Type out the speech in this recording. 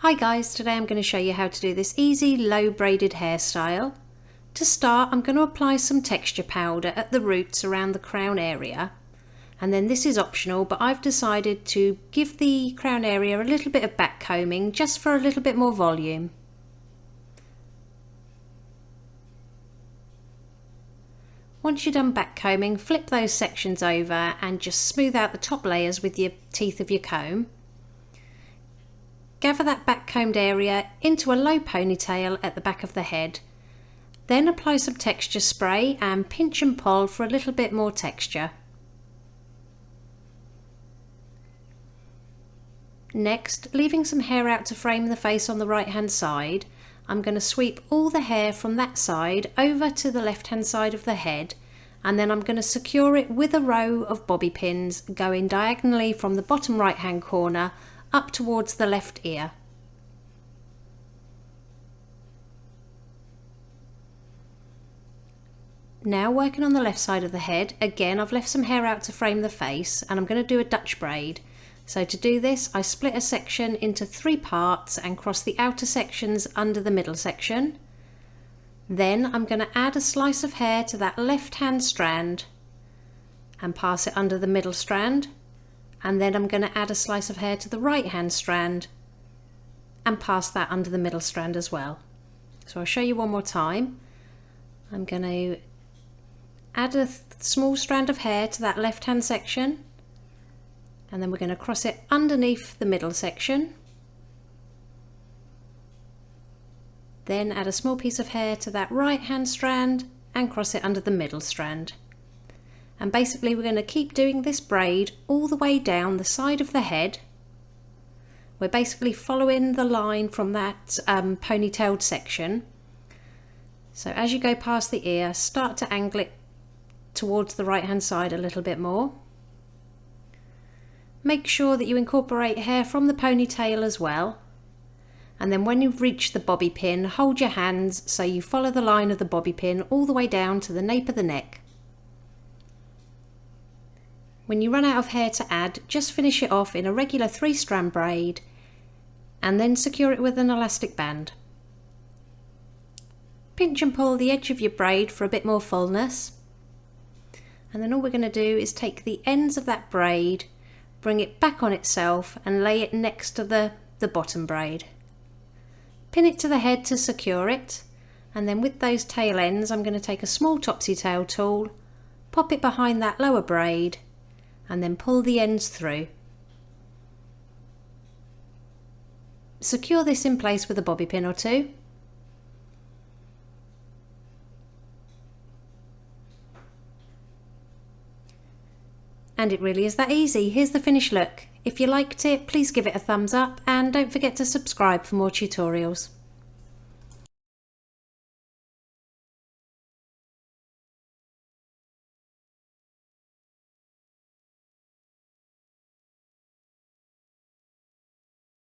Hi guys, today I'm going to show you how to do this easy low braided hairstyle. To start, I'm going to apply some texture powder at the roots around the crown area, and then this is optional, but I've decided to give the crown area a little bit of back combing just for a little bit more volume. Once you're done back combing, flip those sections over and just smooth out the top layers with your teeth of your comb. Gather that back combed area into a low ponytail at the back of the head. Then apply some texture spray and pinch and pull for a little bit more texture. Next, leaving some hair out to frame the face on the right hand side, I'm going to sweep all the hair from that side over to the left hand side of the head, and then I'm going to secure it with a row of bobby pins going diagonally from the bottom right hand corner up towards the left ear. Now working on the left side of the head, again I've left some hair out to frame the face, and I'm going to do a Dutch braid. So to do this, I split a section into 3 parts and cross the outer sections under the middle section. Then I'm going to add a slice of hair to that left hand strand and pass it under the middle strand. And then I'm going to add a slice of hair to the right hand strand and pass that under the middle strand as well. So I'll show you one more time. I'm going to add a small strand of hair to that left hand section, and then we're going to cross it underneath the middle section. Then add a small piece of hair to that right hand strand and cross it under the middle strand. And basically we're going to keep doing this braid all the way down the side of the head. We're basically following the line from that ponytailed section. So as you go past the ear, start to angle it towards the right hand side a little bit more. Make sure that you incorporate hair from the ponytail as well. And then when you've reached the bobby pin, hold your hands so you follow the line of the bobby pin all the way down to the nape of the neck. When you run out of hair to add, just finish it off in a regular 3-strand braid and then secure it with an elastic band. Pinch and pull the edge of your braid for a bit more fullness, and then all we're going to do is take the ends of that braid, bring it back on itself and lay it next to the bottom braid. Pin it to the head to secure it, and then with those tail ends I'm going to take a small topsy tail tool, pop it behind that lower braid and then pull the ends through. Secure this in place with a bobby pin or 2. And it really is that easy. Here's the finished look. If you liked it, please give it a thumbs up and don't forget to subscribe for more tutorials.